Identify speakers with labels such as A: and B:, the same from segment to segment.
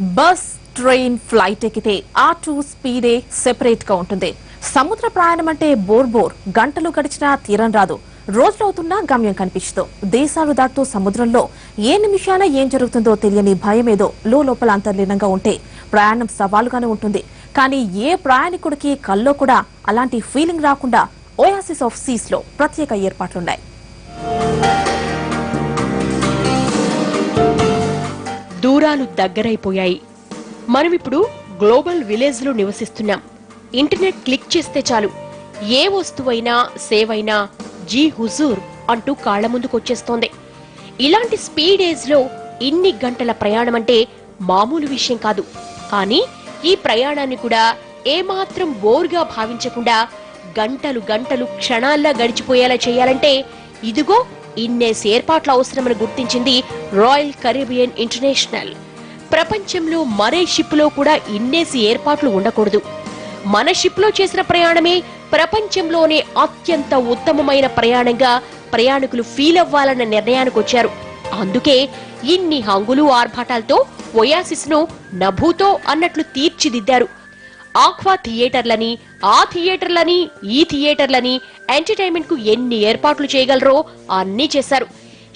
A: Bus, train, flight ఎక్కితే ఆ2 స్పీడే separate గా ఉంటుంది. సముద్ర ప్రయాణం అంటే బోర్ గంటలు గడిచినా తీరం రాదు. రోజులవుతున్నా గమ్యం కనిపించదు. దేశాలు దాటుతూ సముద్రంలో ఏ నిమిషాన ఏం జరుగుతుందో తెలియని భయమేదో లోపల అంతర్లీనంగా ఉంటే ప్రయాణం సవాలుగానే ఉంటుంది. కానీ ఏ ప్రయాణికుడికి కల్లో కూడా అలాంటి ఫీలింగ్ రాకుండా ఓయాసిస్ ఆఫ్ సీస్ లో ప్రత్యేక ఏర్పాట్లున్నాయి.
B: దూరాలు దగ్గరైపోయాయి. మనమిప్పుడు గ్లోబల్ విలేజ్ లో నివసిస్తున్నాం. ఇంటర్నెట్ క్లిక్ చేస్తే చాలు ఏ వస్తువైనా సేవైనా జీ హుజూర్ అంటూ కాళ్ల ముందుకొచ్చేస్తోంది. ఇలాంటి స్పీడ్ ఏజ్ లో ఇన్ని గంటల ప్రయాణం అంటే మామూలు విషయం కాదు. కానీ ఈ ప్రయాణాన్ని కూడా ఏమాత్రం బోర్గా భావించకుండా గంటలు గంటలు క్షణాల్లో గడిచిపోయేలా చేయాలంటే ఇదిగో ఇన్నేసి ఏర్పాట్ల అవసరమని గుర్తించింది రాయల్ కరేబియన్ ఇంటర్నేషనల్. ప్రపంచంలో మరే షిప్ లో కూడా ఇన్నేసి ఏర్పాట్లు ఉండకూడదు. మన షిప్ లో చేసిన ప్రయాణమే ప్రపంచంలోనే అత్యంత ఉత్తమమైన ప్రయాణంగా ప్రయాణికులు ఫీల్ అవ్వాలన్న నిర్ణయానికి వచ్చారు. అందుకే ఇన్ని హంగులు ఆర్భాటాలతో ఓయాసిస్ ను నభూతో అన్నట్లు తీర్చిదిద్దారు. ఆక్వా థియేటర్లని, ఆ థియేటర్లని, ఈ థియేటర్లని, ఎంటర్టైన్మెంట్ కు ఎన్ని ఏర్పాట్లు చేయగలరో అన్నీ చేశారు.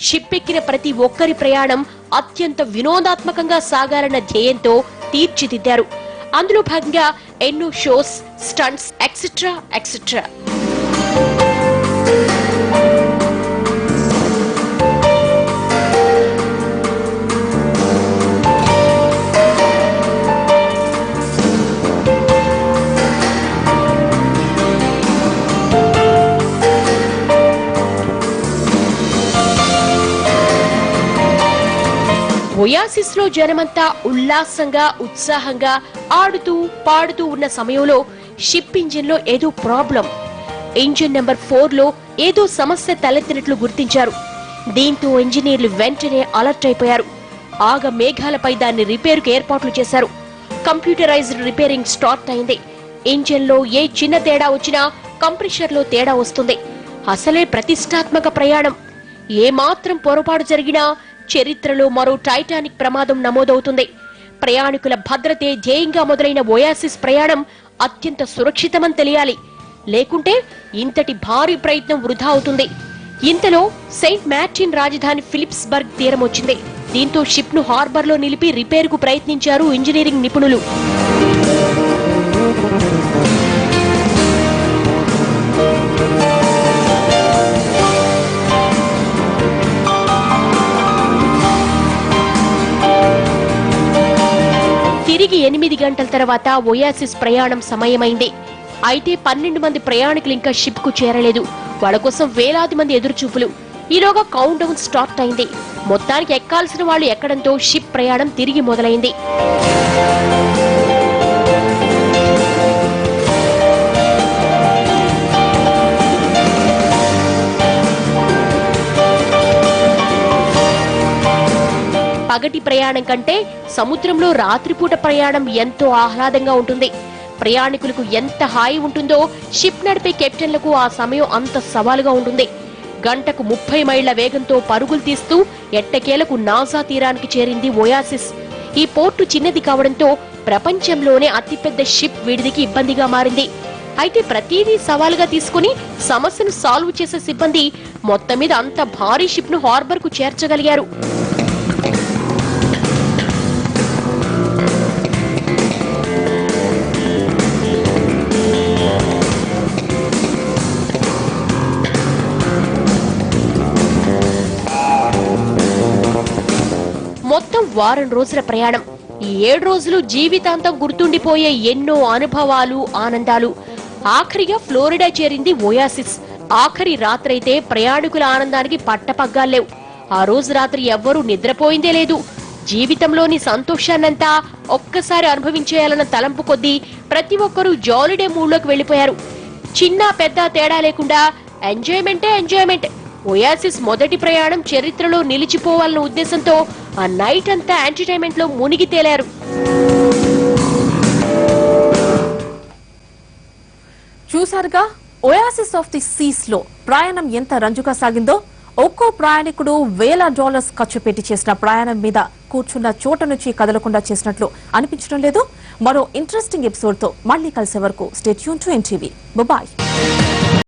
B: షిప్ ఎక్కిన ప్రతి ఒక్కరి ప్రయాణం అత్యంత వినోదాత్మకంగా సాగాలన్న ధ్యేయంతో తీర్చిదిద్దారు. అందులో భాగంగా ఎన్నో shows, stunts etcetera etcetera. Oasis లో జనమంతా ఉల్లాసంగా, ఉత్సాహంగా ఆడుతూ పాడుతూ ఉన్న సమయంలో షిప్ ఇంజిన్ లో ఏదో ప్రాబ్లం. ఇంజిన్ నెంబర్ 4 లో ఏదో సమస్య తలెత్తినట్లు గుర్తించారు. దీంతో ఇంజనీర్లు వెంటనే అలర్ట్ అయిపోయారు. ఆగ మేఘాలపై దాన్ని రిపేరుకు ఏర్పాట్లు చేశారు. కంప్యూటరైజ్డ్ రిపేరింగ్ స్టార్ట్ అయింది. ఇంజిన్ లో ఏ చిన్న తేడా వచ్చినా కంప్రెషర్ లో తేడా వస్తుంది. అసలే ప్రతిష్టాత్మక ప్రయాణం. ఏమాత్రం పొరపాటు జరిగినా చరిత్రలో మరో టైటానిక్ ప్రమాదం నమోదవుతుంది. ప్రయాణికుల భద్రతే ధ్యేయంగా మొదలైన ఓయాసిస్ ప్రయాణం అత్యంత సురక్షితమని తెలియాలి. లేకుంటే ఇంతటి భారీ ప్రయత్నం వృధా అవుతుంది. ఇంతలో సెయింట్ మార్టిన్ రాజధాని ఫిలిప్స్బర్గ్ తీరం వచ్చింది. దీంతో షిప్ ను హార్బర్ లో నిలిపి రిపేరుకు ప్రయత్నించారు ఇంజనీరింగ్ నిపుణులు. తిరిగి 8 గంటల తర్వాత ఓయాసిస్ ప్రయాణం సమయమైంది. అయితే 12 మంది ప్రయాణికులు ఇంకా షిప్ కు చేరలేదు. వాళ్ళ కోసం వేలాది మంది ఎదురుచూపులు. ఈలోగా కౌంట్ డౌన్ స్టార్ట్ అయింది. మొత్తానికి ఎక్కాల్సిన వాళ్ళు ఎక్కడంతో షిప్ ప్రయాణం తిరిగి మొదలైంది. పగటి ప్రయాణం కంటే సముద్రంలో రాత్రిపూట ప్రయాణం ఎంతో ఆహ్లాదంగా ఉంటుంది. ప్రయాణికులకు ఎంత హాయి ఉంటుందో షిప్ నడిపే కెప్టెన్లకు ఆ సమయం అంత సవాలుగా ఉంటుంది. గంటకు 30 మైళ్ల వేగంతో పరుగులు తీస్తూ ఎట్టకేలకు నాసా తీరానికి చేరింది ఓయాసిస్. ఈ పోర్టు చిన్నది కావడంతో ప్రపంచంలోనే అతిపెద్ద షిప్ విడిదికి ఇబ్బందిగా మారింది. అయితే ప్రతిదీ సవాలుగా తీసుకుని సమస్యను సాల్వ్ చేసే సిబ్బంది మొత్తం మీద అంత భారీ షిప్ ను హార్బర్ కు చేర్చగలిగారు. మొత్తం వారం రోజుల ప్రయాణం. ఈ 7 రోజులు జీవితాంతం గుర్తుండిపోయే ఎన్నో అనుభవాలు, ఆనందాలు. ఆఖరిగా ఫ్లోరిడా చేరింది ఓయాసిస్. ఆఖరి రాత్రైతే ప్రయాణికుల ఆనందానికి పట్టపగ్గాలేవు. ఆ రోజు రాత్రి ఎవ్వరూ నిద్రపోయిందే లేదు. జీవితంలోని సంతోషాన్నంతా ఒక్కసారి అనుభవించేయాలన్న తలంపు కొద్దీ ప్రతి ఒక్కరూ జాలిడే మూడ్లోకి వెళ్లిపోయారు. చిన్న పెద్ద తేడా లేకుండా ఎంజాయ్మెంటే ఎంజాయ్మెంట్. ఓయాసిస్ మొదటి ప్రయాణం చరిత్రలో నిలిచిపోవాలన్న ఉద్దేశంతో ఆ నైట్ అంతా ఎంటర్టైన్మెంట్ లో మునిగి తేలారు.
A: చూసారుగా ఓయాసిస్ ఆఫ్ ది సీస్ లో ప్రయాణం ఎంత రంజుగా సాగిందో. ఒక్కో ప్రయాణికుడు $వేల ఖర్చు పెట్టి చేసిన ప్రయాణం మీద కూర్చున్న చోట నుంచి కదలకుండా చేసినట్లు అనిపించడం లేదు. మరో ఇంట్రెస్టింగ్ ఎపిసోడ్ తో మళ్ళీ కలిసే వరకు stay tuned to NTV. Bye.